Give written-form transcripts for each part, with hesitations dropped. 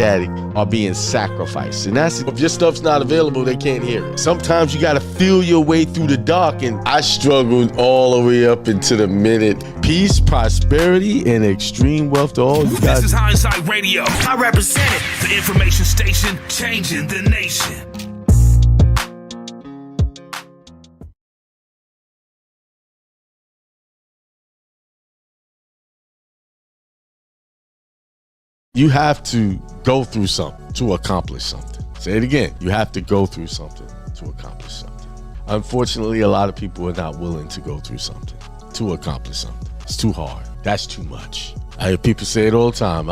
addict are being sacrificed. And that's, if your stuff's not available, they can't hear it. Sometimes you got to feel your way through the dark, and I struggled all the way up into the minute. Peace, prosperity, and extreme wealth to all you guys. This is Hindsight Radio. I represent it. The information station changing the nation. You have to go through something to accomplish something. Say it again. You have to go through something to accomplish something. Unfortunately, a lot of people are not willing to go through something to accomplish something. It's too hard. That's too much. I hear people say it all the time.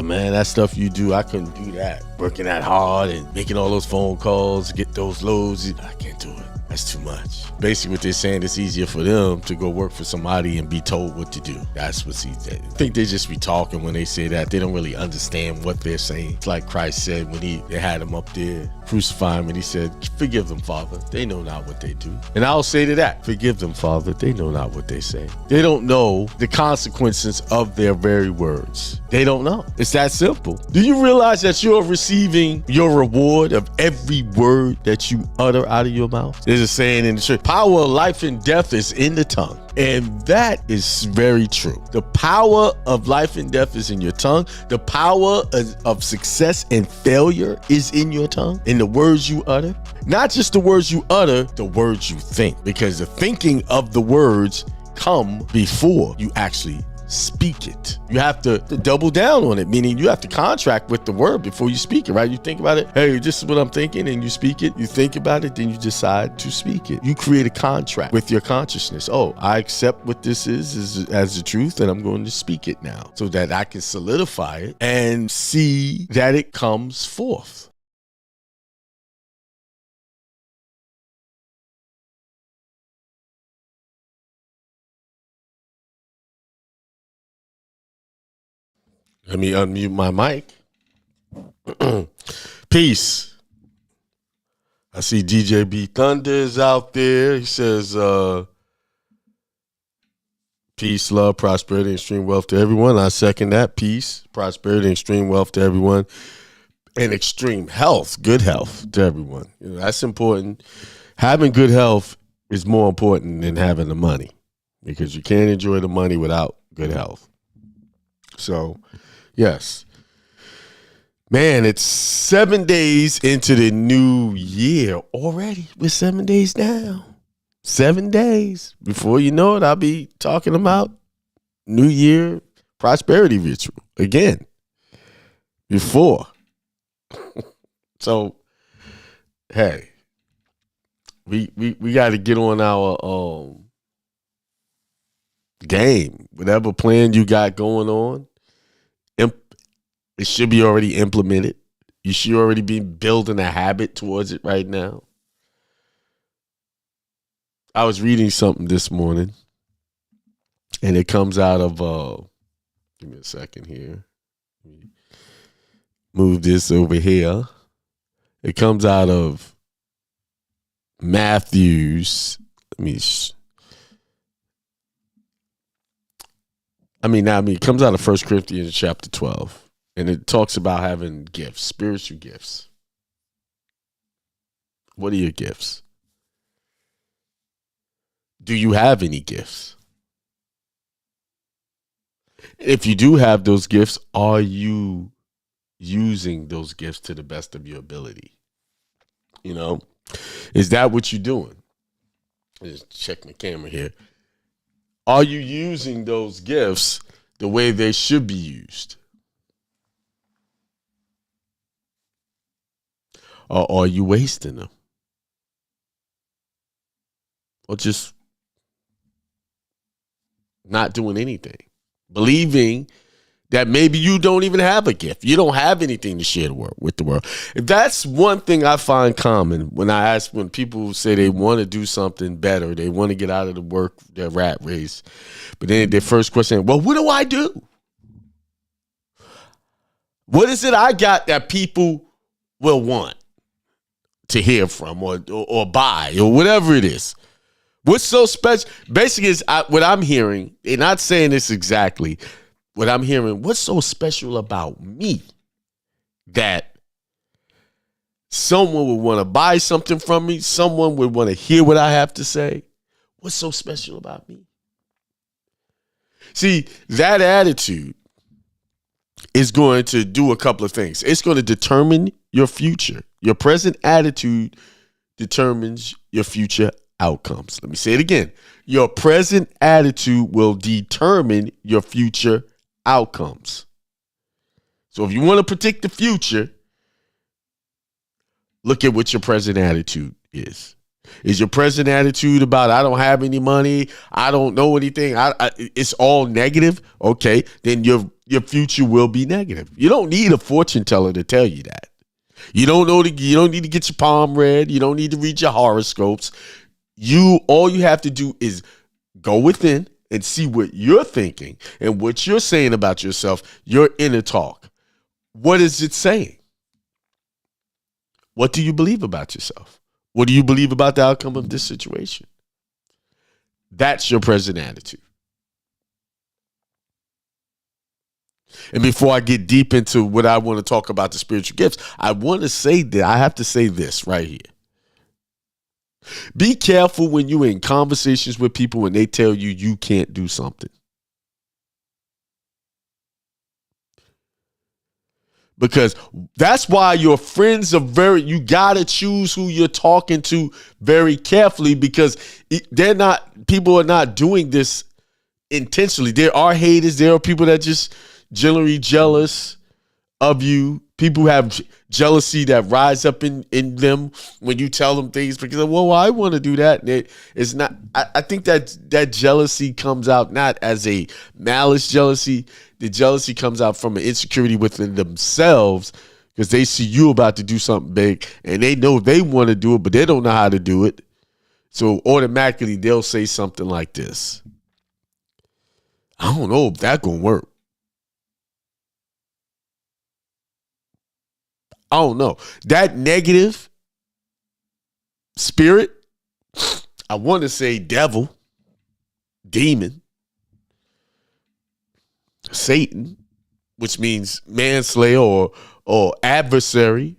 Man, that stuff you do, I couldn't do that. Working that hard and making all those phone calls, get those loads. I can't do it. That's too much. Basically what they're saying, it's easier for them to go work for somebody and be told what to do. That's what's easy. I think they just be talking when they say that. They don't really understand what they're saying. It's like Christ said when they had him up there, crucify him, and he said, forgive them, Father. They know not what they do. And I'll say to that, forgive them, Father. They know not what they say. They don't know the consequences of their very words. They don't know. It's that simple. Do you realize that you're receiving your reward of every word that you utter out of your mouth? There's a saying in the church, power of life and death is in the tongue. And that is very true. The power of life and death is in your tongue. The power of success and failure is in your tongue, in the words you utter. Not just the words you utter, the words you think. Because the thinking of the words come before you actually speak it. You have to double down on it, meaning you have to contract with the word before you speak it, right? You think about it, hey, this is what I'm thinking, and you speak it. You think about it, then you decide to speak it. You create a contract with your consciousness. Oh, I accept what this is as the truth, and I'm going to speak it now so that I can solidify it and see that it comes forth. Let me unmute my mic. Peace. I see DJ B Thunder is out there. He says, peace, love, prosperity, and extreme wealth to everyone. I second that. Peace, prosperity, and extreme wealth to everyone. And extreme health, good health to everyone. You know, that's important. Having good health is more important than having the money, because you can't enjoy the money without good health. So, yes. Man, it's 7 days into the new year already. We're 7 days now. 7 days. Before you know it, I'll be talking about New Year prosperity ritual again. Before. So, hey, we got to get on our game. Whatever plan you got going on, it should be already implemented. You should already be building a habit towards it right now. I was reading something this morning, and it comes out of, give me a second here. Move this over here. It comes out of Matthew's, it comes out of 1 Corinthians chapter 12. And it talks about having gifts, spiritual gifts. What are your gifts? Do you have any gifts? If you do have those gifts, are you using those gifts to the best of your ability? You know, is that what you're doing? Just check my camera here. Are you using those gifts the way they should be used? Or are you wasting them? Or just not doing anything? Believing that maybe you don't even have a gift. You don't have anything to share with the world. That's one thing I find common when people say they want to do something better, they want to get out of the rat race. But then their first question, well, what do I do? What is it I got that people will want to hear from or buy or whatever it is? What's so special? Basically, what I'm hearing, and not saying this exactly, what I'm hearing, what's so special about me that someone would want to buy something from me. Someone would want to hear what I have to say. What's so special about me? See, that attitude is going to do a couple of things. It's going to determine your future. Your present attitude determines your future outcomes. Let me say it again. Your present attitude will determine your future outcomes. So if you want to predict the future, look at what your present attitude is. Is your present attitude about, I don't have any money, I don't know anything, it's all negative? Okay, then your future will be negative. You don't need a fortune teller to tell you that. You don't need to get your palm read. You don't need to read your horoscopes. All you have to do is go within and see what you're thinking and what you're saying about yourself, your inner talk. What is it saying? What do you believe about yourself? What do you believe about the outcome of this situation? That's your present attitude. And before I get deep into what I want to talk about the spiritual gifts, I want to say that I have to say this right here. Be careful when you're in conversations with people and they tell you you can't do something. Because that's why your friends are you got to choose who you're talking to very carefully, because people are not doing this intentionally. There are haters. There are people that just generally jealous of you. People have jealousy that rise up in them when you tell them things because, well, I want to do that. And it's not, I think that jealousy comes out not as a malice jealousy. The jealousy comes out from an insecurity within themselves because they see you about to do something big and they know they want to do it, but they don't know how to do it. So automatically they'll say something like this. I don't know if that's going to work. I don't know. That negative spirit, I want to say devil, demon, Satan, which means manslayer or adversary,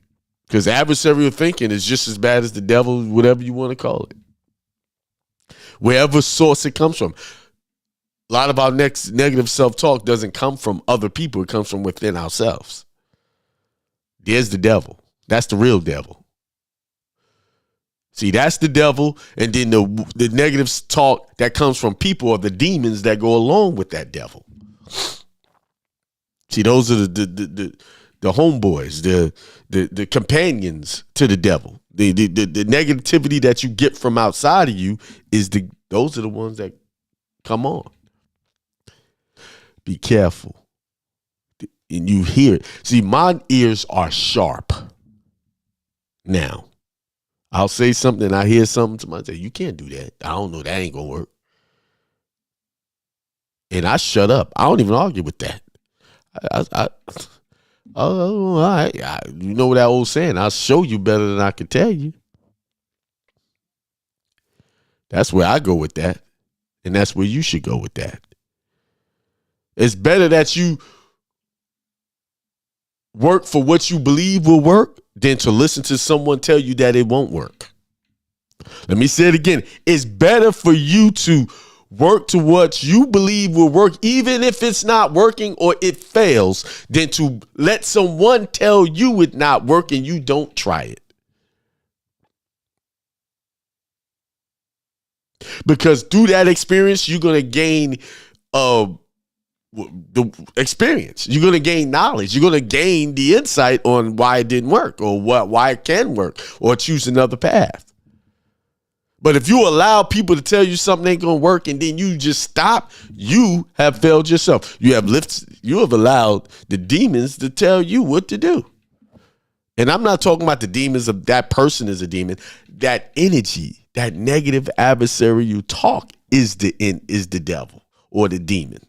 because adversarial thinking is just as bad as the devil, whatever you want to call it. Wherever source it comes from. A lot of our negative self-talk doesn't come from other people. It comes from within ourselves. There's the devil. That's the real devil. See, that's the devil. And then the negative talk that comes from people are the demons that go along with that devil. See, those are the homeboys, the companions to the devil. The negativity that you get from outside of you those are the ones that come on. Be careful. And you hear it. See, my ears are sharp. Now, I'll say something, I hear something, somebody say, you can't do that. I don't know, that ain't gonna work. And I shut up. I don't even argue with that. All right. You know what that old saying, I'll show you better than I can tell you. That's where I go with that. And that's where you should go with that. It's better that you work for what you believe will work than to listen to someone tell you that it won't work. Let me say it again. It's better for you to work to what you believe will work, even if it's not working or it fails, than to let someone tell you it's not working, you don't try it. Because through that experience, you're going to gain the experience. You're going to gain knowledge. You're going to gain the insight on why it didn't work or why it can work or choose another path. But if you allow people to tell you something ain't going to work and then you just stop, you have failed yourself. You have allowed the demons to tell you what to do. And I'm not talking about the demons of that person is a demon. That energy, that negative adversarial talk is the devil or the demon.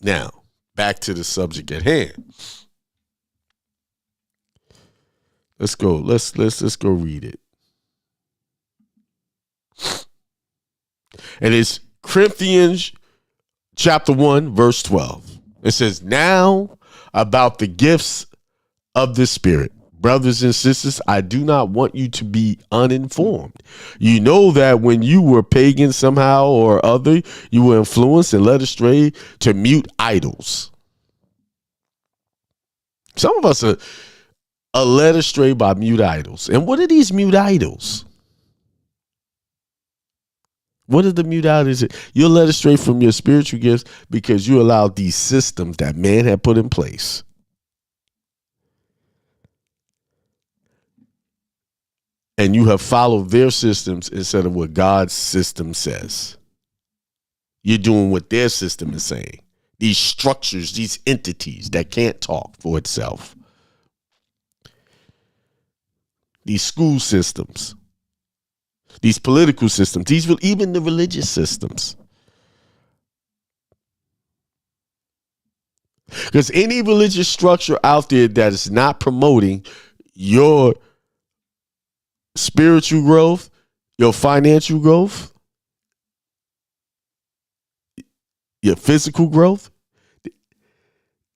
Now, back to the subject at hand. Let's go. Let's go read it. And it's Corinthians chapter 1, verse 12. It says, now about the gifts of the Spirit. Brothers and sisters, I do not want you to be uninformed. You know that when you were pagan somehow or other, you were influenced and led astray to mute idols. Some of us are led astray by mute idols. And what are these mute idols? What are the mute idols? You're led astray from your spiritual gifts because you allowed these systems that man had put in place. And you have followed their systems instead of what God's system says. You're doing what their system is saying. These structures, these entities that can't talk for itself. These school systems. These political systems. Even the religious systems. Because any religious structure out there that is not promoting your spiritual growth, your financial growth, your physical growth,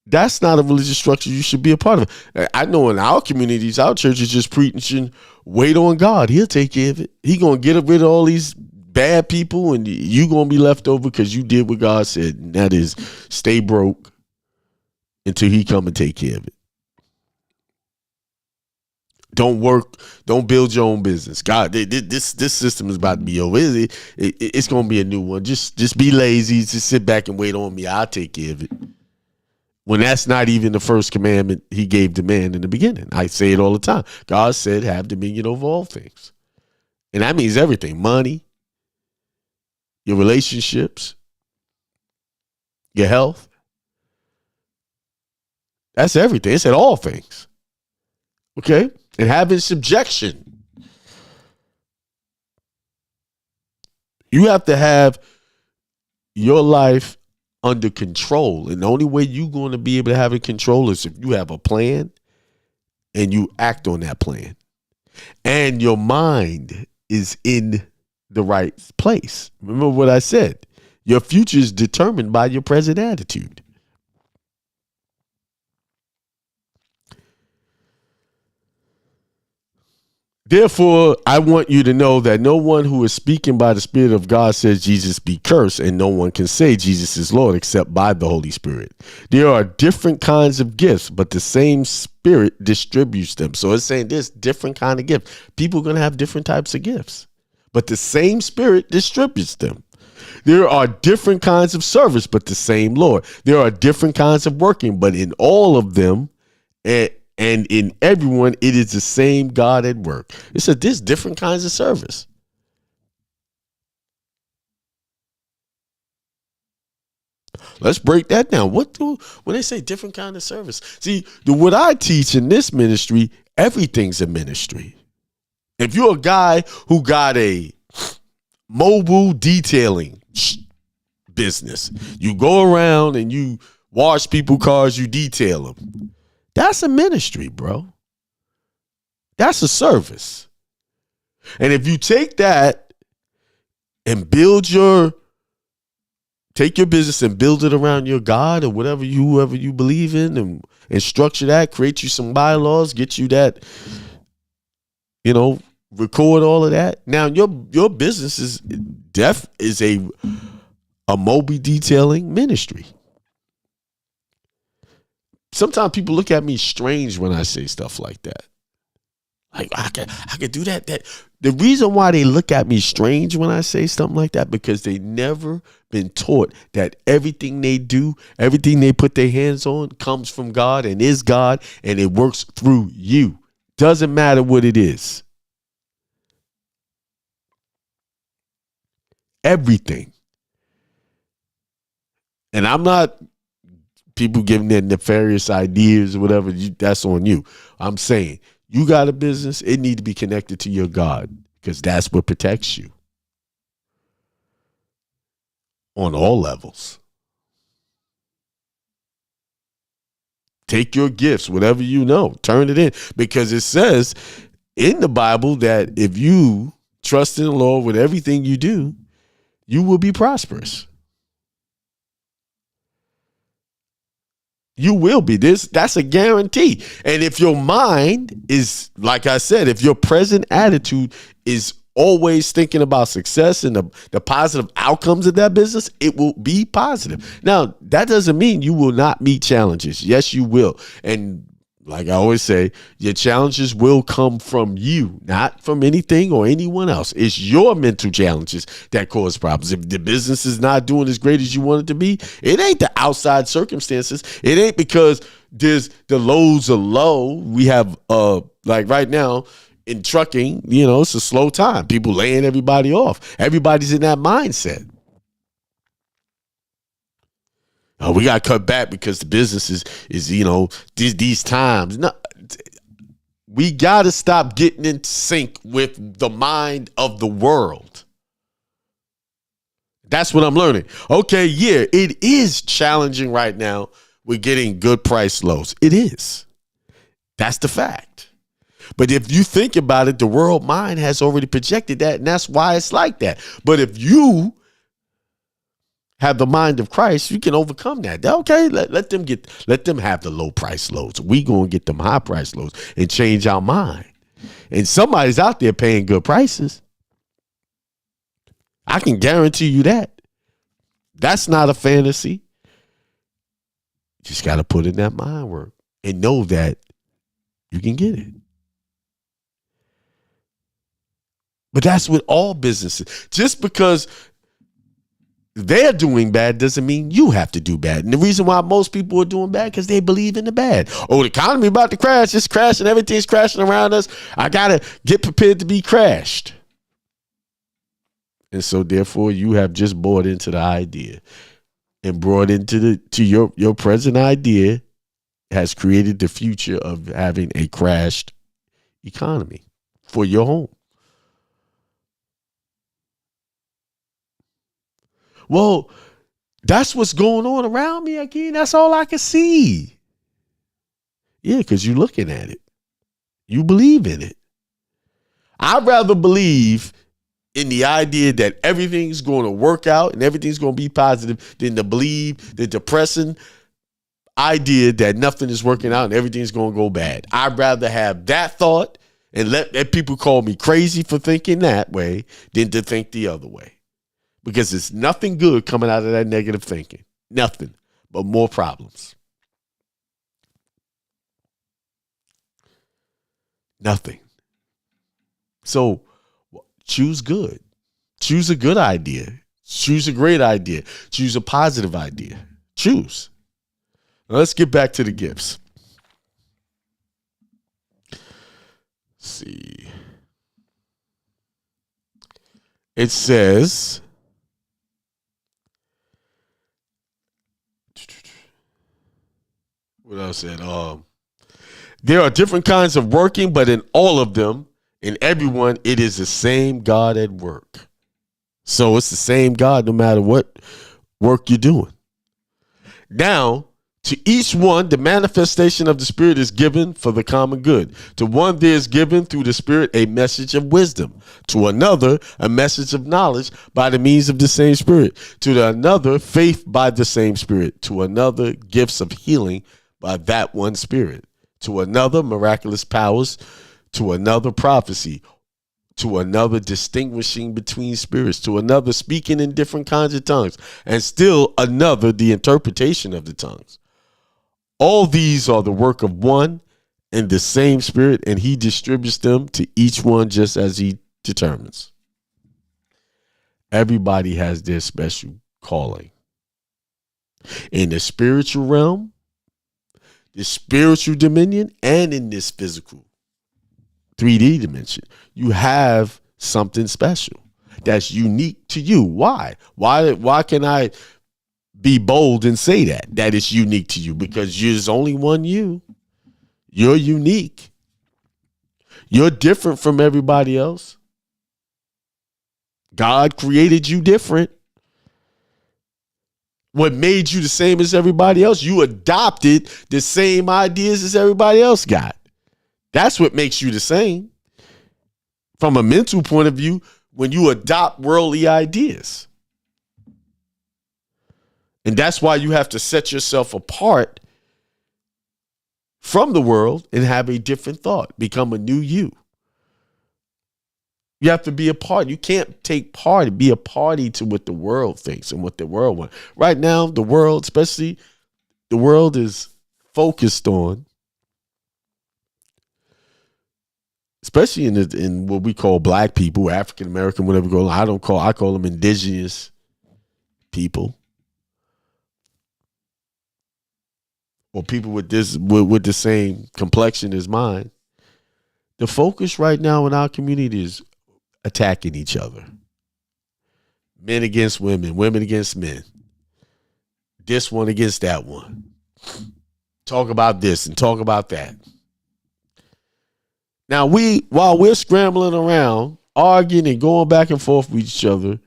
that's not a religious structure you should be a part of. I know in our communities, our church is just preaching, wait on God. He'll take care of it. He going to get rid of all these bad people and you going to be left over because you did what God said. And that is stay broke until he come and take care of it. Don't work. Don't build your own business. God, this system is about to be over. It's going to be a new one. Just be lazy. Just sit back and wait on me. I'll take care of it. When that's not even the first commandment he gave to man in the beginning. I say it all the time. God said, have dominion over all things. And that means everything. Money, your relationships, your health. That's everything. It said all things. Okay? And having subjection. You have to have your life under control. And the only way you're going to be able to have it control is if you have a plan and you act on that plan. And your mind is in the right place. Remember what I said. Your future is determined by your present attitude. Therefore, I want you to know that no one who is speaking by the Spirit of God says Jesus be cursed, and no one can say Jesus is Lord except by the Holy Spirit. There are different kinds of gifts, but the same Spirit distributes them. So it's saying there's different kind of gifts. People are going to have different types of gifts, but the same Spirit distributes them. There are different kinds of service, but the same Lord. There are different kinds of working, but in all of them, and in everyone, it is the same God at work. It said there's different kinds of service. Let's break that down. When they say different kind of service? See, what I teach in this ministry, everything's a ministry. If you're a guy who got a mobile detailing business, you go around and you wash people's cars, you detail them. That's a ministry, bro. That's a service. And if you take that and take your business and build it around your God or whoever you believe in and structure that, create you some bylaws, get you that, record all of that. Now your business is a mobile detailing ministry. Sometimes people look at me strange when I say stuff like that. Like I could do that. The reason why they look at me strange when I say something like that, because they never been taught that everything they do, everything they put their hands on comes from God and is God, and it works through you. Doesn't matter what it is. Everything. And I'm not people giving their nefarious ideas or whatever, that's on you. I'm saying you got a business, it need to be connected to your God because that's what protects you on all levels. Take your gifts, whatever you know, turn it in, because it says in the Bible that if you trust in the Lord with everything you do, you will be prosperous. You will be. That's a guarantee. And if your mind is, like I said, if your present attitude is always thinking about success and the positive outcomes of that business, it will be positive. Now, that doesn't mean you will not meet challenges. Yes, you will. And like I always say, your challenges will come from you, not from anything or anyone else. It's your mental challenges that cause problems. If the business is not doing as great as you want it to be, it ain't the outside circumstances. It ain't because there's the lows are low. We have like right now in trucking, it's a slow time. People laying everybody off. Everybody's in that mindset. We got to cut back because the business is these times. No, we got to stop getting in sync with the mind of the world. That's what I'm learning. Okay, yeah, it is challenging right now with getting good price lows. It is. That's the fact. But if you think about it, the world mind has already projected that, and that's why it's like that. But if you have the mind of Christ, you can overcome that. Okay, let them have the low price loads. We gonna get them high price loads and change our mind. And somebody's out there paying good prices. I can guarantee you that. That's not a fantasy. Just got to put in that mind work and know that you can get it. But that's with all businesses. Just because they're doing bad doesn't mean you have to do bad. And the reason why most people are doing bad because they believe in the bad. Oh, the economy about to crash. It's crashing. Everything's crashing around us. I got to get prepared to be crashed. And so therefore you have just bought into the idea and brought into your present idea has created the future of having a crashed economy for your home. Well, that's what's going on around me again. That's all I can see. Yeah, because you're looking at it. You believe in it. I'd rather believe in the idea that everything's going to work out and everything's going to be positive than to believe the depressing idea that nothing is working out and everything's going to go bad. I'd rather have that thought and let people call me crazy for thinking that way than to think the other way. Because there's nothing good coming out of that negative thinking. Nothing but more problems. Nothing. So choose good. Choose a good idea. Choose a great idea. Choose a positive idea. Choose. Now let's get back to the gifts. Let's see. It says, what else said? There are different kinds of working, but in all of them, in everyone, it is the same God at work. So it's the same God no matter what work you're doing. Now, to each one, the manifestation of the Spirit is given for the common good. To one, there is given through the Spirit a message of wisdom. To another, a message of knowledge by the means of the same Spirit. To another, faith by the same Spirit. To another, gifts of healing by that one Spirit. To another, miraculous powers. To another, prophecy. To another, distinguishing between spirits. To another, speaking in different kinds of tongues. And still another, the interpretation of the tongues. All these are the work of one and the same Spirit, and he distributes them to each one just as he determines. Everybody has their special calling. In the spiritual realm, the spiritual dominion, and in this physical 3D dimension, you have something special that's unique to you. Why? Why can I be bold and say that it's unique to you? Because there's only one you. You're unique. You're different from everybody else. God created you different. What made you the same as everybody else? You adopted the same ideas as everybody else got. That's what makes you the same. From a mental point of view, when you adopt worldly ideas. And that's why you have to set yourself apart from the world and have a different thought, become a new you. You have to be a part. You can't take part, be a party to what the world thinks and what the world wants. Right now, the world, especially the world, is focused on, especially in what we call black people, African American, whatever go. I call them indigenous people, or people with the same complexion as mine. The focus right now in our community is attacking each other. Men against women, women against men. This one against that one. Talk about this and talk about that. Now while we're scrambling around, arguing and going back and forth with each other,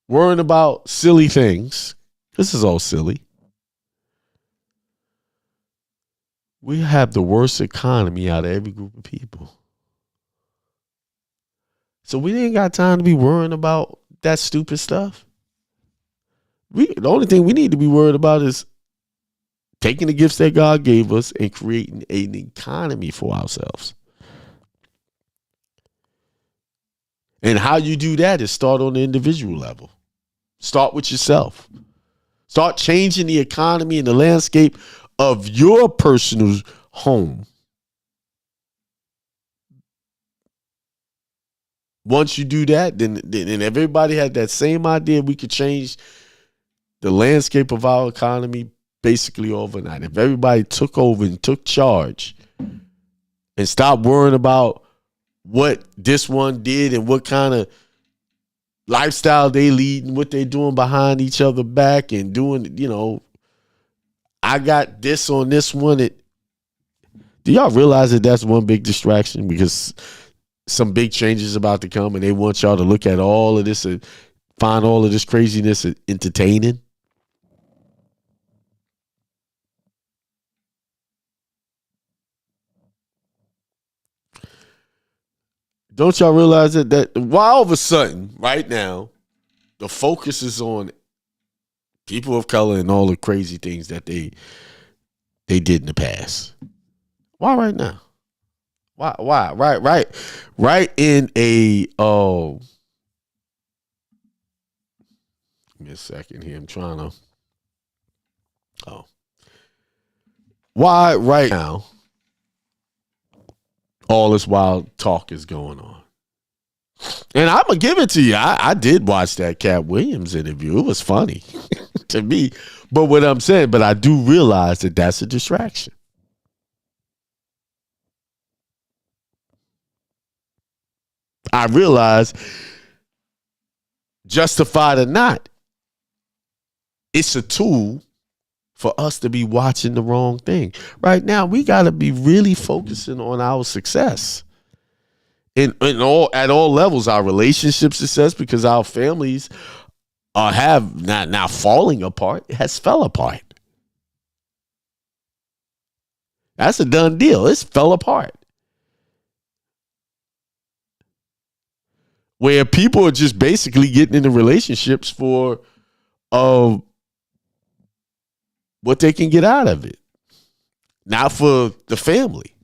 worrying about silly things. This is all silly. We have the worst economy out of every group of people. So we ain't got time to be worrying about that stupid stuff. The only thing we need to be worried about is taking the gifts that God gave us and creating an economy for ourselves. And how you do that is start on the individual level. Start with yourself. Start changing the economy and the landscape of your personal home. Once you do that, then everybody had that same idea, we could change the landscape of our economy basically overnight. If everybody took over and took charge and stopped worrying about what this one did and what kind of lifestyle they lead and what they're doing behind each other back and doing, I got this on this one. Do y'all realize that that's one big distraction? Because some big changes about to come and they want y'all to look at all of this and find all of this craziness entertaining. Don't y'all realize that why all of a sudden right now the focus is on people of color and all the crazy things that they did in the past? Why right now? Why? Right in a give me a second here. I'm trying to why right now all this wild talk is going on? And I'm gonna give it to you. I did watch that Cat Williams interview. It was funny to me. But what I'm saying, but I do realize that that's a distraction. I realize, justified or not, it's a tool for us to be watching the wrong thing. Right now, we got to be really focusing on our success at all levels, our relationship success, because our families have not now falling apart. It has fell apart. That's a done deal. It's fell apart. Where people are just basically getting into relationships for what they can get out of it, not for the family.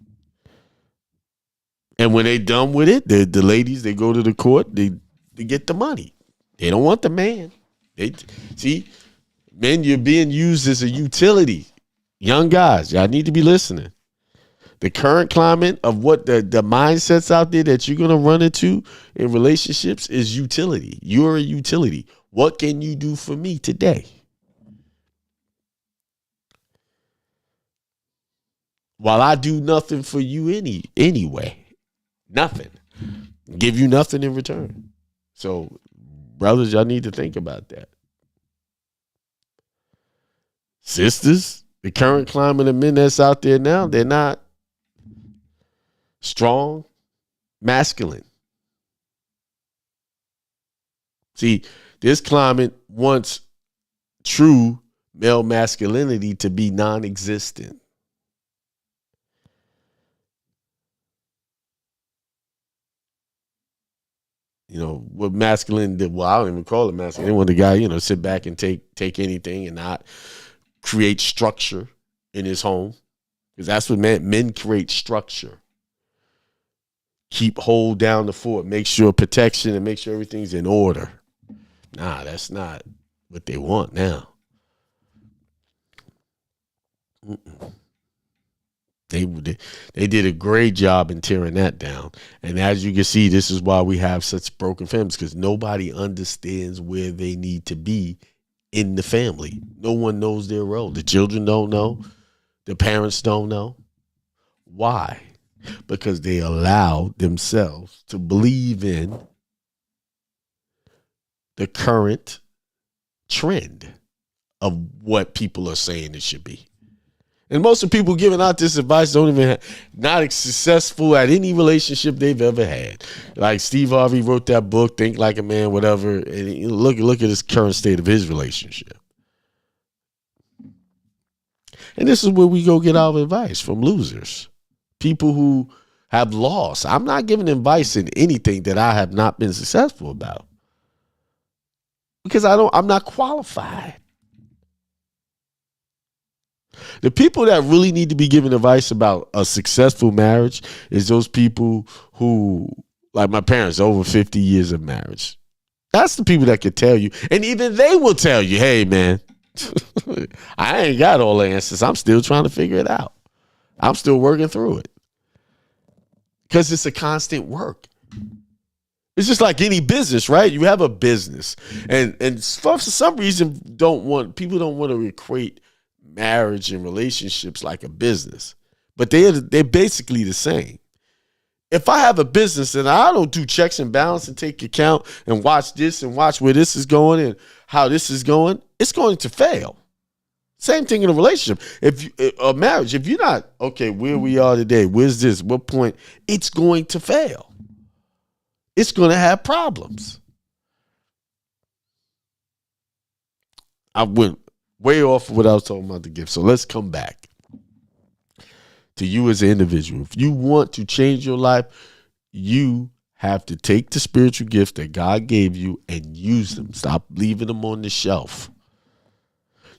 And when they done with it, the ladies, they go to the court, they get the money. They don't want the man. Men, you're being used as a utility. Young guys, y'all need to be listening. The current climate of what the mindsets out there that you're going to run into in relationships is utility. You're a utility. What can you do for me today? While I do nothing for you anyway. Nothing. Give you nothing in return. So, brothers, y'all need to think about that. Sisters, the current climate of men that's out there now, they're not strong, masculine. See, this climate wants true male masculinity to be non-existent. What masculine did, well, I don't even call it masculine. They want the guy, sit back and take anything and not create structure in his home, because that's what men create structure. Hold down the fort, make sure protection and make sure everything's in order. Nah, that's not what they want now. They did a great job in tearing that down. And as you can see, this is why we have such broken families, because nobody understands where they need to be in the family. No one knows their role. The children don't know. The parents don't know. Why? Because they allow themselves to believe in the current trend of what people are saying it should be. And most of the people giving out this advice don't even not successful at any relationship they've ever had. Like Steve Harvey wrote that book, Think Like a Man, whatever. And look at his current state of his relationship. And this is where we go get our advice from losers, people who have lost. I'm not giving advice in anything that I have not been successful about, because I'm not qualified. The people that really need to be giving advice about a successful marriage is those people who, like my parents, over 50 years of marriage. That's the people that can tell you. And even they will tell you, hey, man, I ain't got all the answers. I'm still trying to figure it out. I'm still working through it. Because it's a constant work. It's just like any business, right? You have a business. And for some reason, people don't want to equate marriage and relationships like a business. But they're basically the same. If I have a business and I don't do checks and balance and take account and watch this and watch where this is going and how this is going, it's going to fail. Same thing in a relationship. A marriage, if you're not, okay, where we are today, where's this, what point, it's going to fail. It's going to have problems. I went way off of what I was talking about the gift. So let's come back to you as an individual. If you want to change your life, you have to take the spiritual gifts that God gave you and use them. Stop leaving them on the shelf.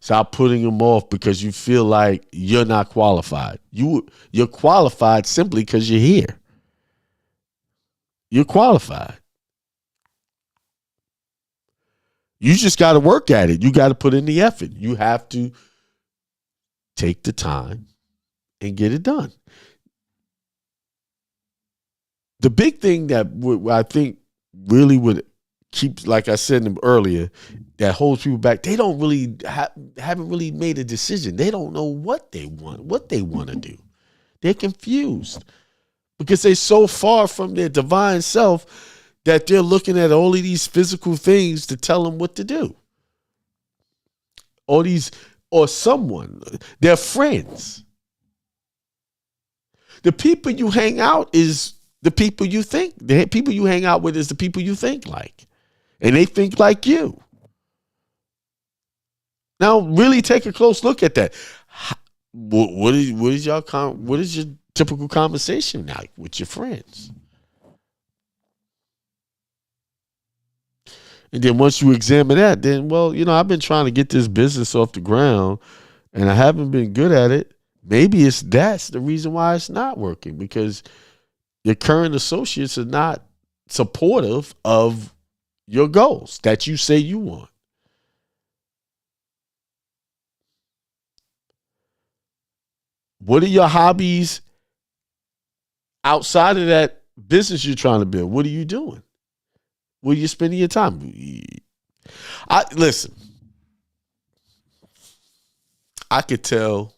Stop putting them off because you feel like you're not qualified. You're qualified simply because you're here. You're qualified. You just got to work at it. You got to put in the effort. You have to take the time and get it done. The big thing that I think really would keep, like I said earlier, that holds people back, they don't really haven't really made a decision. They don't know what they want to do. They're confused because they're so far from their divine self that they're looking at all of these physical things to tell them what to do. Or someone, their friends. The people you hang out is the people you think. The people you hang out with is the people you think like. And they think like you. Now, really take a close look at that. What is your typical conversation like with your friends? And then once you examine that, then, well, I've been trying to get this business off the ground and I haven't been good at it. Maybe that's the reason why it's not working, because your current associates are not supportive of your goals that you say you want. What are your hobbies outside of that business you're trying to build? What are you doing? Where are you spending your time? Listen, I could tell.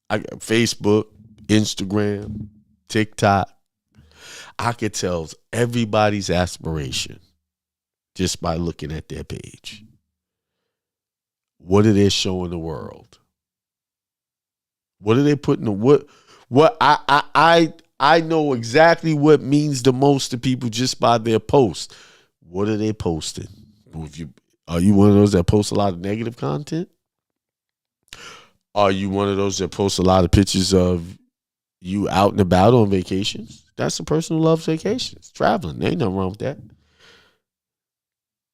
I got Facebook, Instagram, TikTok. I could tell everybody's aspiration just by looking at their page. What are they showing the world? What are they putting? What I know exactly what means the most to people just by their posts. What are they posting? Are you one of those that post a lot of negative content? Are you one of those that post a lot of pictures of you out and about on vacations? That's a person who loves vacations, traveling. There ain't nothing wrong with that.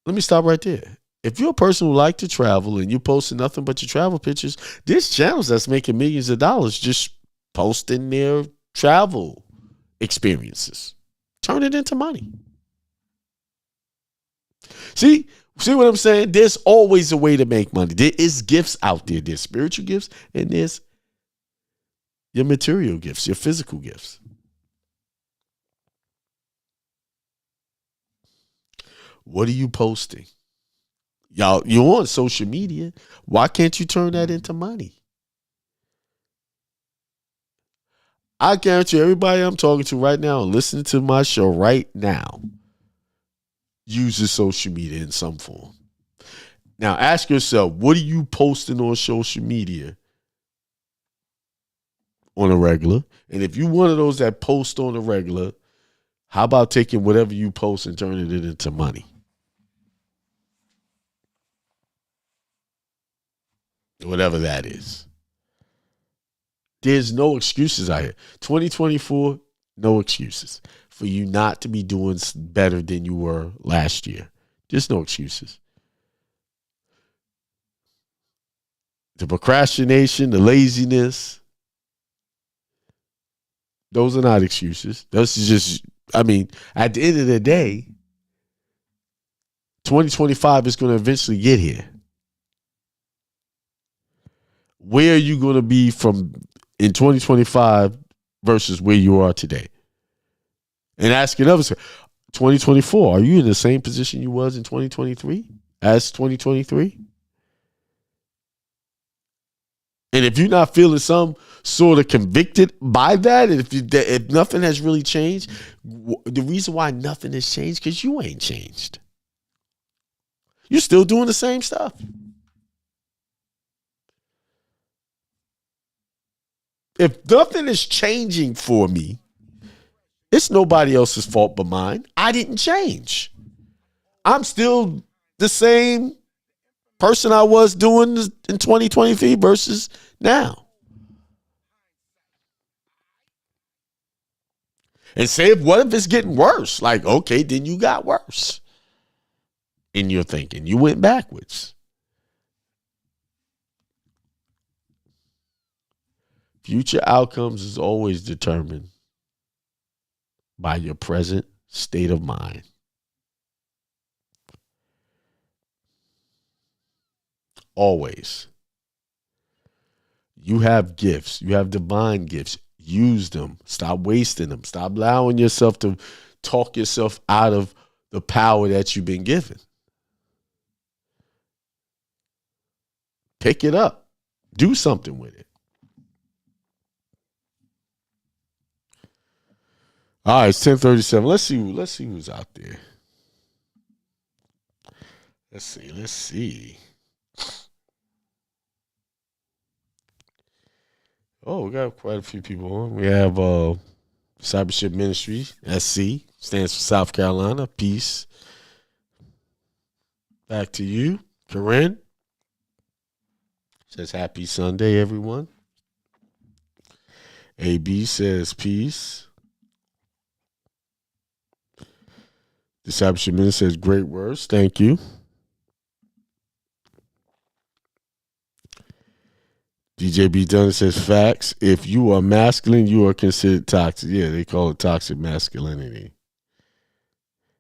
Let me stop right there. If you're a person who like to travel and you're posting nothing but your travel pictures, there's channels that's making millions of dollars just posting their travel experiences. Turn it into money. See what I'm saying? There's always a way to make money. There is gifts out there. There's spiritual gifts and there's your material gifts, your physical gifts. What are you posting? Y'all, you're on social media. Why can't you turn that into money? I guarantee everybody I'm talking to right now and listening to my show right now uses social media in some form. Now ask yourself, what are you posting on social media on a regular? And if you're one of those that post on a regular, how about taking whatever you post and turning it into money? Whatever that is. There's no excuses out here. 2024, no excuses for you not to be doing better than you were last year. There's no excuses. The procrastination, the laziness, those are not excuses. Those is just, at the end of the day, 2025 is going to eventually get here. Where are you going to be from in 2025 versus where you are today? And ask another, 2024, are you in the same position you was in 2023 as 2023? And if you're not feeling some sort of convicted by that, and if nothing has really changed, the reason why nothing has changed because you ain't changed. You're still doing the same stuff. If nothing is changing for me, it's nobody else's fault but mine. I didn't change. I'm still the same person I was doing in 2023 versus now. And say, what if it's getting worse? Like, okay, then you got worse in your thinking. You went backwards. Future outcomes is always determined by your present state of mind. Always. You have gifts. You have divine gifts. Use them. Stop wasting them. Stop allowing yourself to talk yourself out of the power that you've been given. Pick it up. Do something with it. All right, it's 10:37. Let's see who's out there. Let's see. Oh, we got quite a few people on. We have Cybership Ministry, SC, stands for South Carolina. Peace. Back to you, Corinne. Says happy Sunday, everyone. AB says peace. Discipleship Minister says great words. Thank you. DJ B. Dunn says facts. If you are masculine, you are considered toxic. Yeah, they call it toxic masculinity.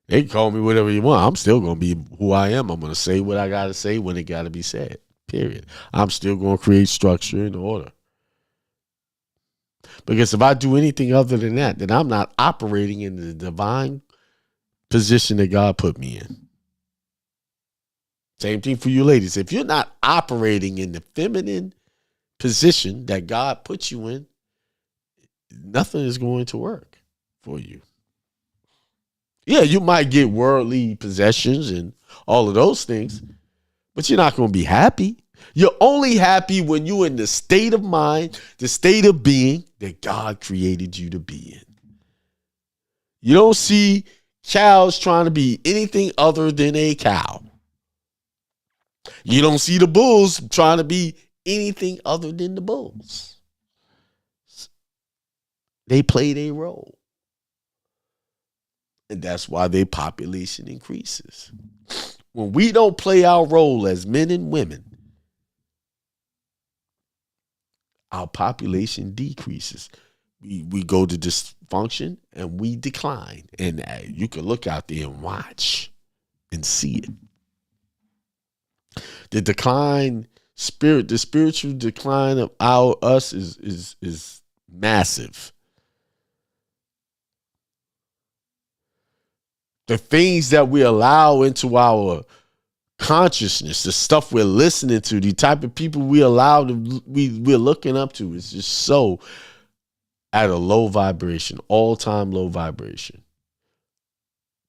They can call me whatever you want. I'm still going to be who I am. I'm going to say what I got to say when it got to be said. Period. I'm still going to create structure and order. Because if I do anything other than that, then I'm not operating in the divine position that God put me in. Same thing for you ladies. If you're not operating in the feminine position that God put you in, nothing is going to work for you. Yeah, you might get worldly possessions and all of those things, but you're not going to be happy. You're only happy when you're in the state of mind, the state of being that God created you to be in. You don't see cows trying to be anything other than a cow. You don't see the bulls trying to be anything other than the bulls. They play their role. And that's why their population increases. when we don't play our role as men and women, our population decreases. We go to dysfunction and we decline. And you can look out there and watch and see it. The spiritual decline of us is massive. The things that we allow into our consciousness, the stuff we're listening to, the type of people we're looking up to is just so at a low vibration, all-time low vibration.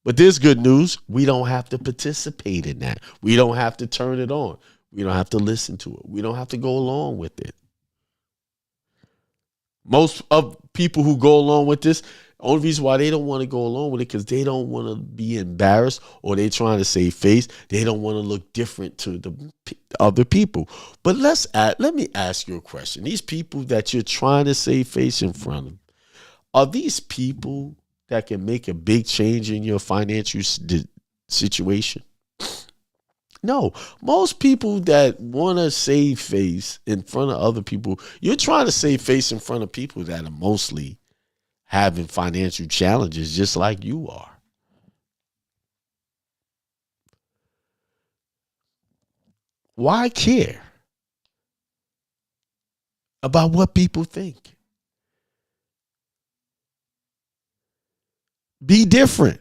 But there's good news. We don't have to participate in that. We don't have to turn it on. We don't have to listen to it. We don't have to go along with it. Most of people who go along with this, the only reason why they don't want to go along with it because they don't want to be embarrassed, or they're trying to save face. They don't want to look different to the other people. But let me ask you a question. These people that you're trying to save face in front of, are these people that can make a big change in your financial situation? No. Most people that want to save face in front of other people, you're trying to save face in front of people that are mostly having financial challenges just like you are. Why care about what people think? Be different.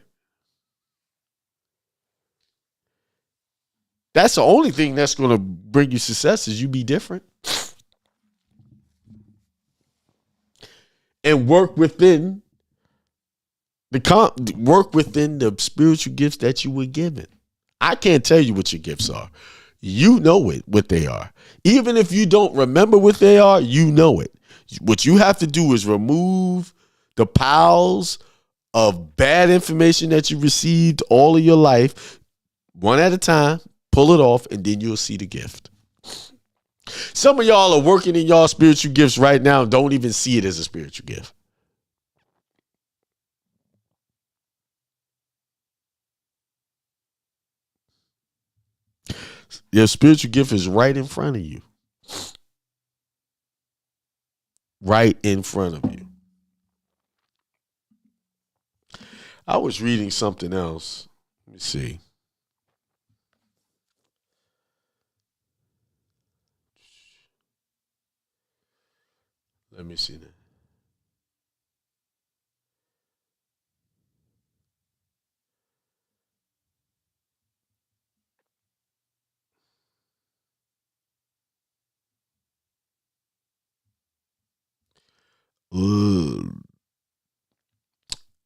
That's the only thing that's going to bring you success is you be different. And work within the spiritual gifts that you were given. I can't tell you what your gifts are. You know what they are. Even if you don't remember what they are, you know it. What you have to do is remove the piles of bad information that you received all of your life, one at a time, pull it off, and then you'll see the gift. Some of y'all are working in y'all spiritual gifts right now and don't even see it as a spiritual gift. Your spiritual gift is right in front of you. Right in front of you. I was reading something else. Let me see. Let me see that.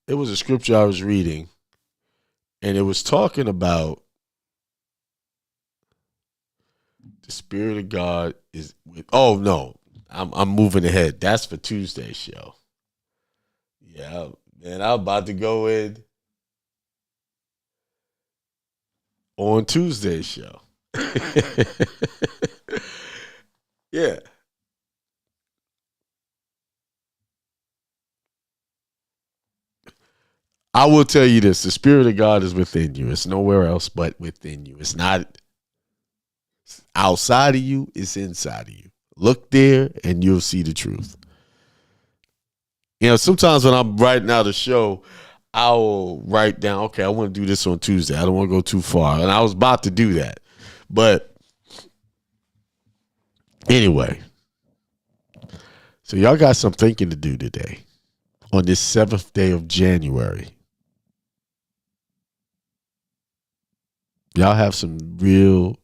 It was a scripture I was reading, and it was talking about the Spirit of God is with. Oh no, I'm moving ahead. That's for Tuesday's show. Yeah, man, I'm about to go in on Tuesday's show. Yeah. I will tell you this. The Spirit of God is within you. It's nowhere else but within you. It's not outside of you. It's inside of you. Look there and you'll see the truth. You know, sometimes when I'm writing out a show, I'll write down, okay, I want to do this on Tuesday. I don't want to go too far. And I was about to do that. But anyway, so y'all got some thinking to do today on this 7th day of January. Y'all have some real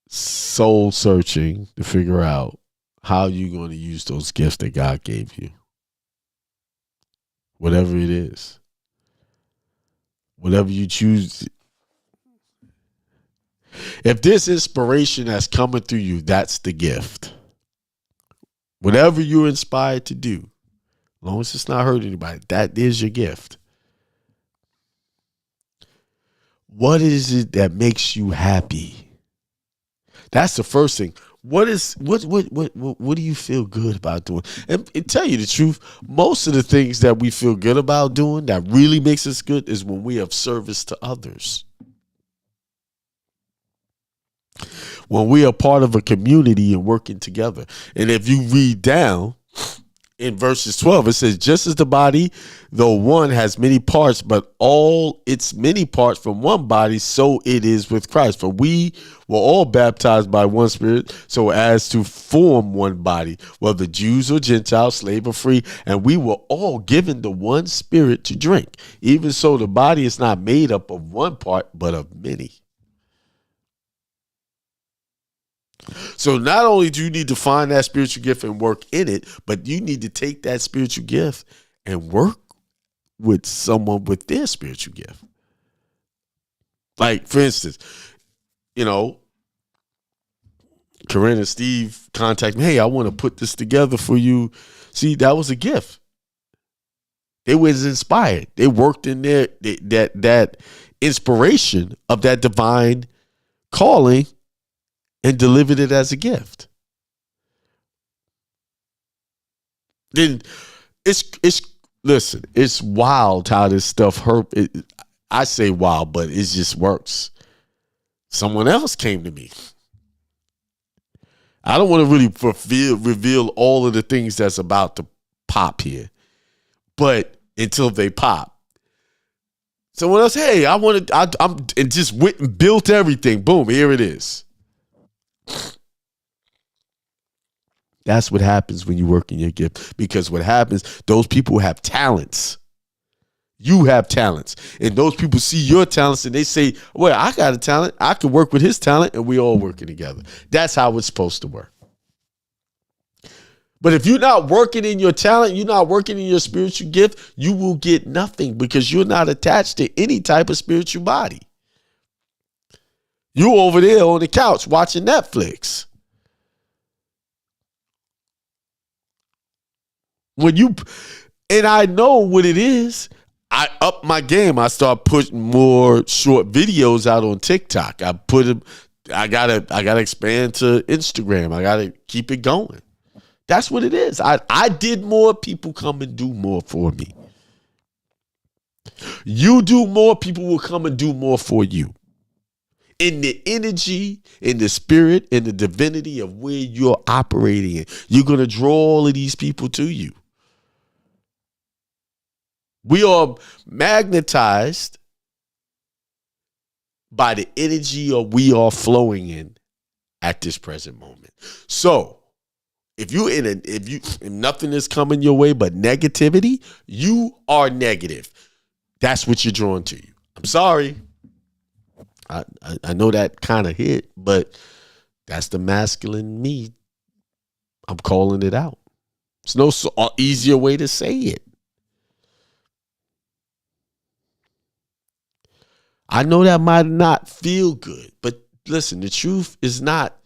soul searching to figure out how you're going to use those gifts that God gave you. Whatever it is. Whatever you choose. If there's inspiration that's coming through you, that's the gift. Whatever you're inspired to do, as long as it's not hurting anybody, that is your gift. What is it that makes you happy? That's the first thing. What do you feel good about doing? And tell you the truth, most of the things that we feel good about doing that really makes us good is when we have service to others. When we are part of a community and working together. And if you read down in verses 12, it says, just as the body, though one, has many parts, but all its many parts from one body, so it is with Christ. For we were all baptized by one Spirit, so as to form one body, whether Jews or Gentiles, slave or free, and we were all given the one Spirit to drink. Even so, the body is not made up of one part, but of many. So not only do you need to find that spiritual gift and work in it, but you need to take that spiritual gift and work with someone with their spiritual gift. Like, for instance, Corinne and Steve contact me. Hey, I want to put this together for you. See, that was a gift. They was inspired. They worked in their that inspiration of that divine calling and delivered it as a gift. Then it's wild how this stuff I say wild, but it just works. Someone else came to me. I don't want to really reveal all of the things that's about to pop here, but until they pop, someone else, hey, I'm and just went and built everything. Boom, here it is. That's what happens when you work in your gift, because what happens, those people have talents. You have talents, and those people see your talents and they say, well, I got a talent. I can work with his talent, and we all working together. That's how it's supposed to work. But if you're not working in your talent, you're not working in your spiritual gift, you will get nothing, because you're not attached to any type of spiritual body. You over there on the couch watching Netflix. And I know what it is. I up my game. I start putting more short videos out on TikTok. I gotta expand to Instagram. I gotta keep it going. That's what it is. I did more, people come and do more for me. You do more, people will come and do more for you. In the energy, in the spirit, in the divinity of where you're operating in, you're gonna draw all of these people to you. We are magnetized by the energy we are flowing in at this present moment. So if nothing is coming your way but negativity, you are negative. That's what you're drawing to you. I'm sorry. I know that kind of hit, but that's the masculine me. I'm calling it out. There's no easier way to say it. I know that might not feel good, but listen, the truth is not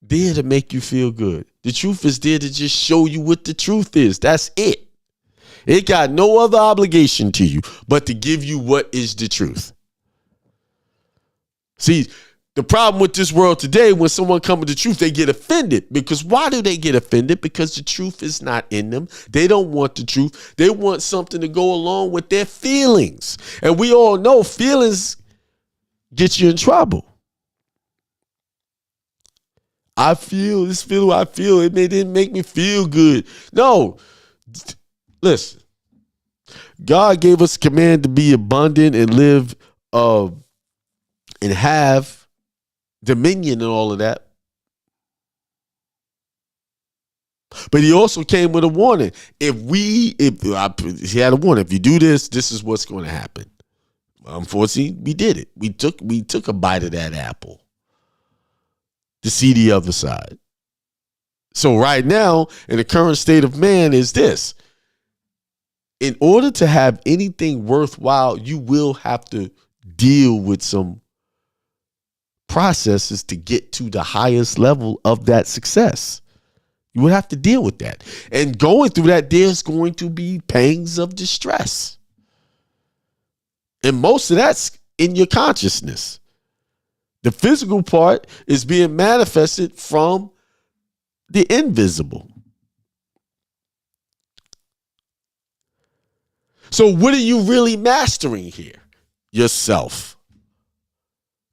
there to make you feel good. The truth is there to just show you what the truth is. That's it. It got no other obligation to you but to give you what is the truth. See, the problem with this world today, when someone comes with the truth, they get offended. Because why do they get offended? Because the truth is not in them. They don't want the truth. They want something to go along with their feelings. And we all know feelings get you in trouble. I feel this feeling I feel. It didn't make me feel good. No. Listen. God gave us a command to be abundant and live and have dominion and all of that. But he also came with a warning. He had a warning. If you do this, this is what's going to happen. Unfortunately, we did it. We took a bite of that apple to see the other side. So right now, in the current state of man is this. In order to have anything worthwhile, you will have to deal with some processes to get to the highest level of that success. You would have to deal with that. And going through that, there's going to be pangs of distress. And most of that's in your consciousness. The physical part is being manifested from the invisible. So what are you really mastering here? Yourself.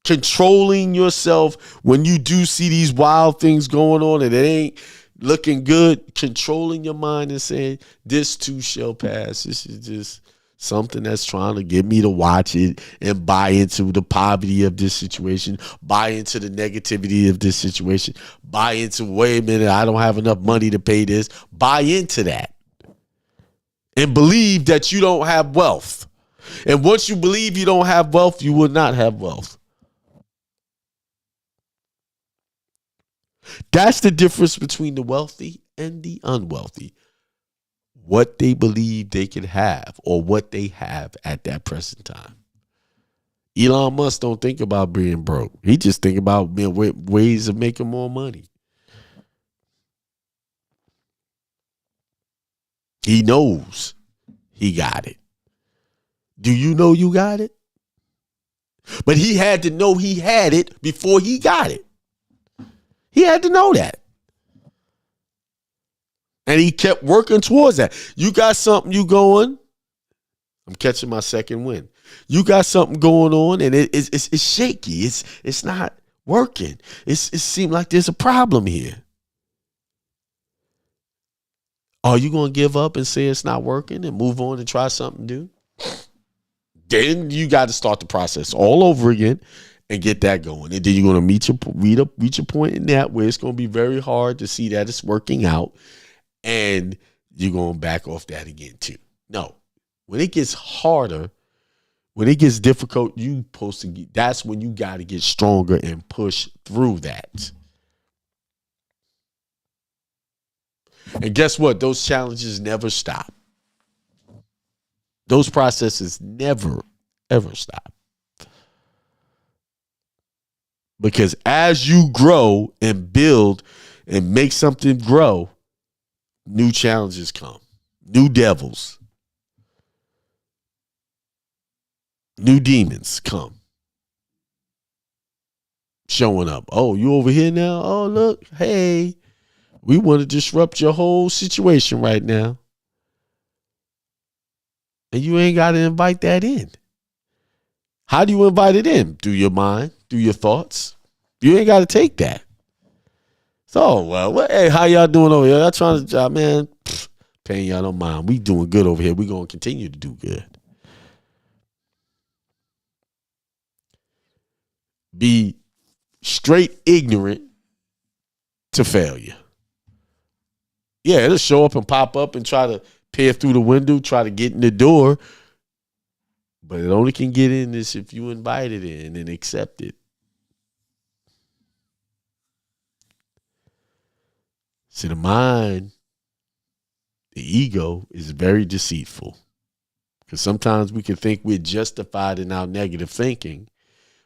Controlling yourself when you do see these wild things going on and it ain't looking good. Controlling your mind and saying, this too shall pass. This is just something that's trying to get me to watch it and buy into the poverty of this situation, buy into the negativity of this situation, buy into, wait a minute, I don't have enough money to pay this. Buy into that and believe that you don't have wealth. And once you believe you don't have wealth, you will not have wealth. That's the difference between the wealthy and the unwealthy. What they believe they can have or what they have at that present time. Elon Musk don't think about being broke. He just think about ways of making more money. He knows he got it. Do you know you got it? But he had to know he had it before he got it. He had to know that. And he kept working towards that. You got something you going. I'm catching my second win. You got something going on and it's shaky. It's not working. It seems like there's a problem here. Are you going to give up and say it's not working and move on and try something new? Then you got to start the process all over again and get that going. And then you're going to reach a point in that where it's going to be very hard to see that it's working out. And you're going to back off that again too. No. When it gets harder, when it gets difficult, that's when you got to get stronger and push through that. And guess what? Those challenges never stop. Those processes never, ever stop. Because as you grow and build and make something grow, new challenges come, new devils, new demons come showing up. Oh, you over here now? Oh, look, hey, we want to disrupt your whole situation right now. And you ain't got to invite that in. How do you invite it in? Through your mind, through your thoughts. You ain't got to take that. So, well, hey, how y'all doing over here? Y'all trying to job, man? Paying y'all no mind. We doing good over here. We going to continue to do good. Be straight ignorant to failure. Yeah, it'll show up and pop up and try to peer through the window, try to get in the door. But it only can get in this if you invite it in and accept it. See, the mind, the ego is very deceitful. Because sometimes we can think we're justified in our negative thinking.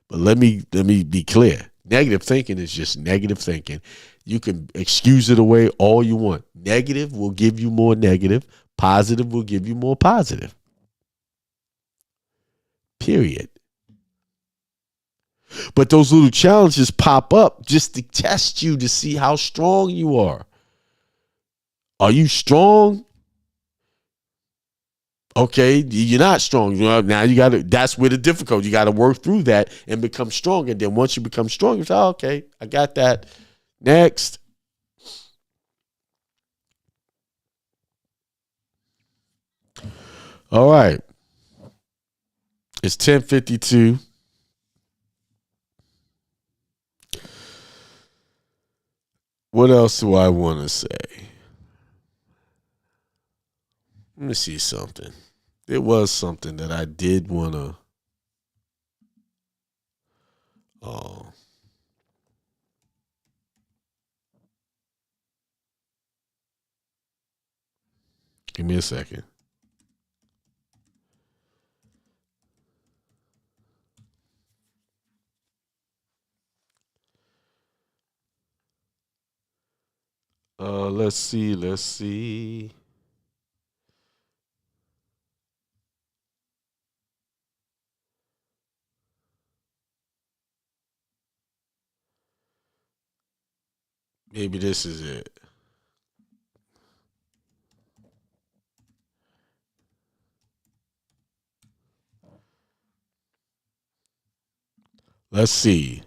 But let me be clear. Negative thinking is just negative thinking. You can excuse it away all you want. Negative will give you more negative. Positive will give you more positive. Period. But those little challenges pop up just to test you to see how strong you are. Are you strong? Okay, you're not strong. Now you got to, that's where the difficulty, you got to work through that and become strong. And then once you become strong, you say, oh, okay, I got that. Next. All right. It's 10:52. What else do I want to say? Let me see something. There was something that I did want to. Give me a second. Let's see. Maybe this is it. Let's see.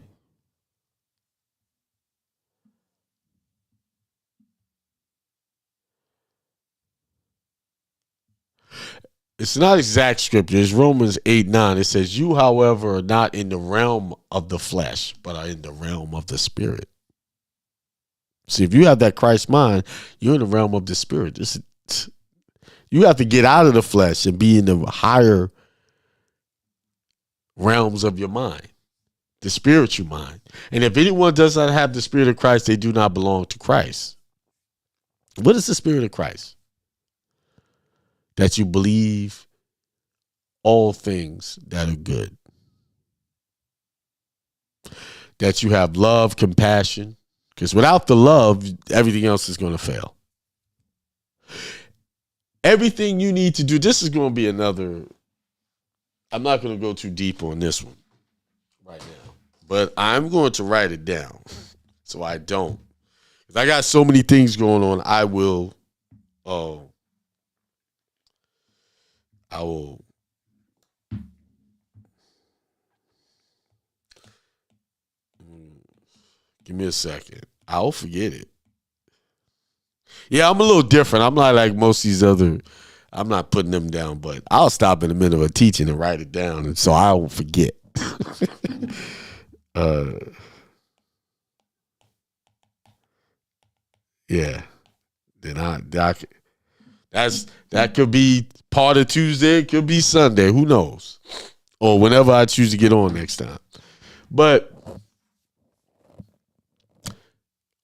It's not exact scripture. It's Romans 8:9. It says, you, however, are not in the realm of the flesh, but are in the realm of the spirit. See, if you have that Christ mind, you're in the realm of the spirit. You have to get out of the flesh and be in the higher realms of your mind, the spiritual mind. And if anyone does not have the spirit of Christ, they do not belong to Christ. What is the spirit of Christ? That you believe all things that are good. That you have love, compassion. Because without the love, everything else is going to fail. Everything you need to do, this is going to be another, I'm not going to go too deep on this one right now, but I'm going to write it down so I don't. Because I got so many things going on, I will give me a second. I'll forget it. Yeah, I'm a little different. I'm not like most of these other, I'm not putting them down, but I'll stop in the middle of a teaching and write it down, and so I will forget. Yeah. Then that could be part of Tuesday, it could be Sunday, who knows? Or whenever I choose to get on next time. But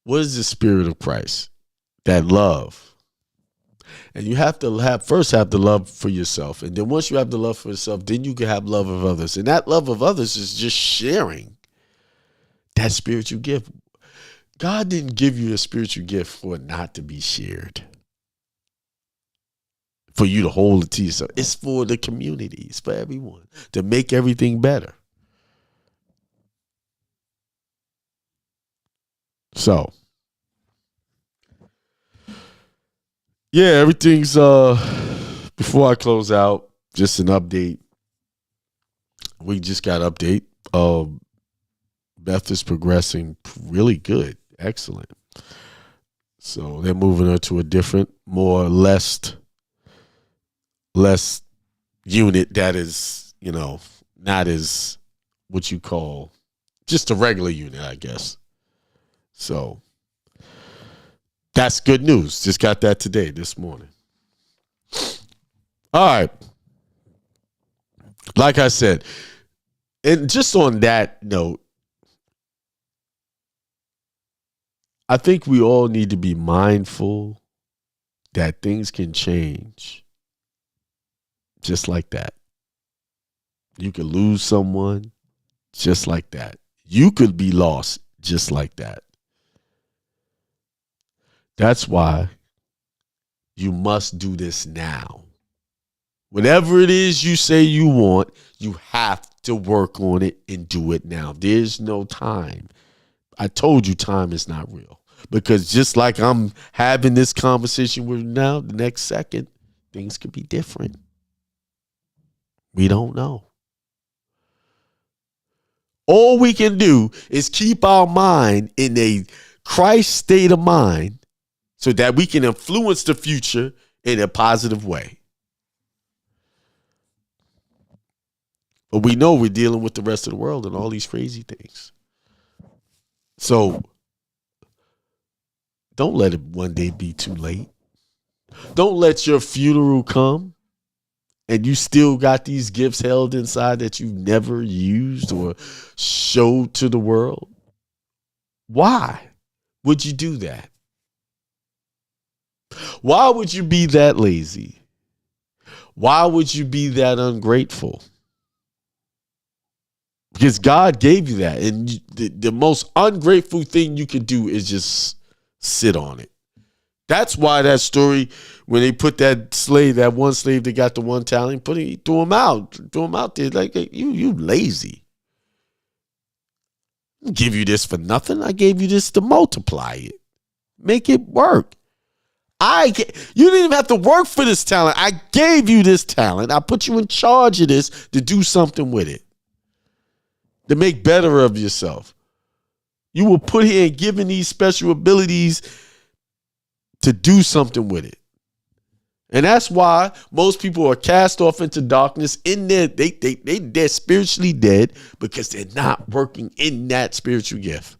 what is the spirit of Christ? That love. And you have to first have the love for yourself. And then once you have the love for yourself, then you can have love of others. And that love of others is just sharing that spiritual gift. God didn't give you a spiritual gift for it not to be shared. For you to hold it to yourself. It's for the community. It's for everyone. To make everything better. So, yeah, everything's, before I close out, just an update. We just got an update. Beth is progressing really good. Excellent. So they're moving her to a different, less unit that is, not as what you call just a regular unit, I guess. So that's good news. Just got that today, this morning. All right. Like I said, and just on that note, I think we all need to be mindful that things can change just like that. You could lose someone just like that. You could be lost just like that. That's why you must do this now. Whatever it is you say you want, you have to work on it and do it now. There's no time. I told you time is not real. Because just like I'm having this conversation with you now, the next second, things could be different. We don't know. All we can do is keep our mind in a Christ state of mind so that we can influence the future in a positive way. But we know we're dealing with the rest of the world and all these crazy things. So don't let it one day be too late. Don't let your funeral come and you still got these gifts held inside that you've never used or showed to the world. Why would you do that? Why would you be that lazy? Why would you be that ungrateful? Because God gave you that. And the most ungrateful thing you can do is just sit on it. That's why that story, when they put that one slave that got the one talent, threw him out there like, you lazy. I didn't give you this for nothing. I gave you this to multiply it. Make it work. You didn't even have to work for this talent. I gave you this talent. I put you in charge of this to do something with it. to make better of yourself. You were put here and given these special abilities to do something with it. And that's why most people are cast off into darkness in there. They're spiritually dead because they're not working in that spiritual gift.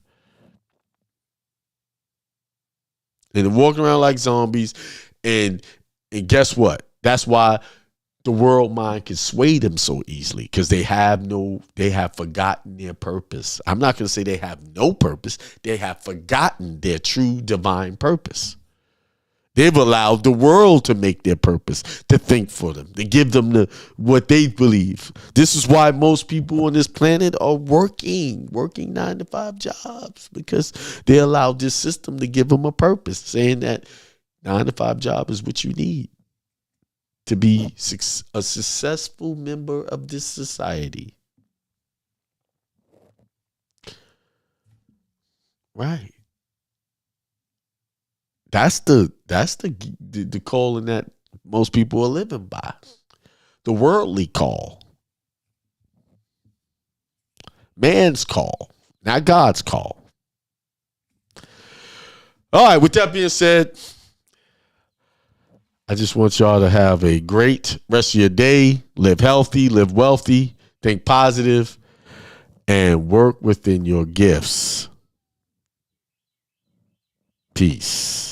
And they're walking around like zombies. And guess what? That's why the world mind can sway them so easily, because they have forgotten their purpose. I'm not going to say they have no purpose. They have forgotten their true divine purpose. They've allowed the world to make their purpose, to think for them, to give them what they believe. This is why most people on this planet are working 9-to-5 jobs, because they allowed this system to give them a purpose, saying that 9-to-5 job is what you need to be a successful member of this society. Right. That's the calling that most people are living by. The worldly call. Man's call, not God's call. All right, with that being said, I just want y'all to have a great rest of your day. Live healthy, live wealthy, think positive, and work within your gifts. Peace.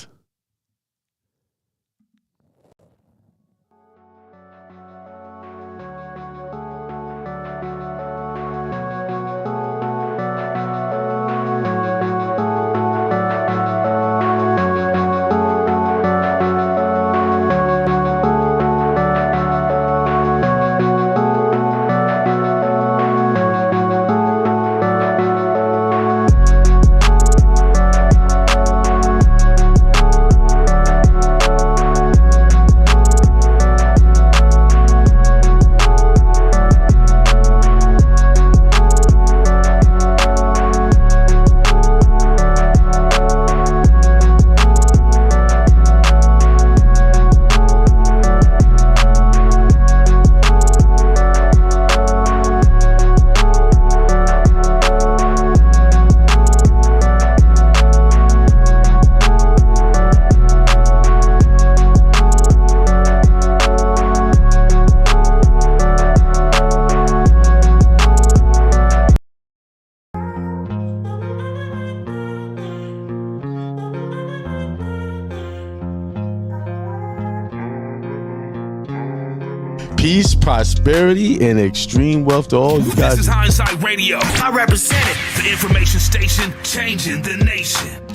Peace, prosperity, and extreme wealth to all you guys. This is Hindsight Radio. I represent it, the information station changing the nation.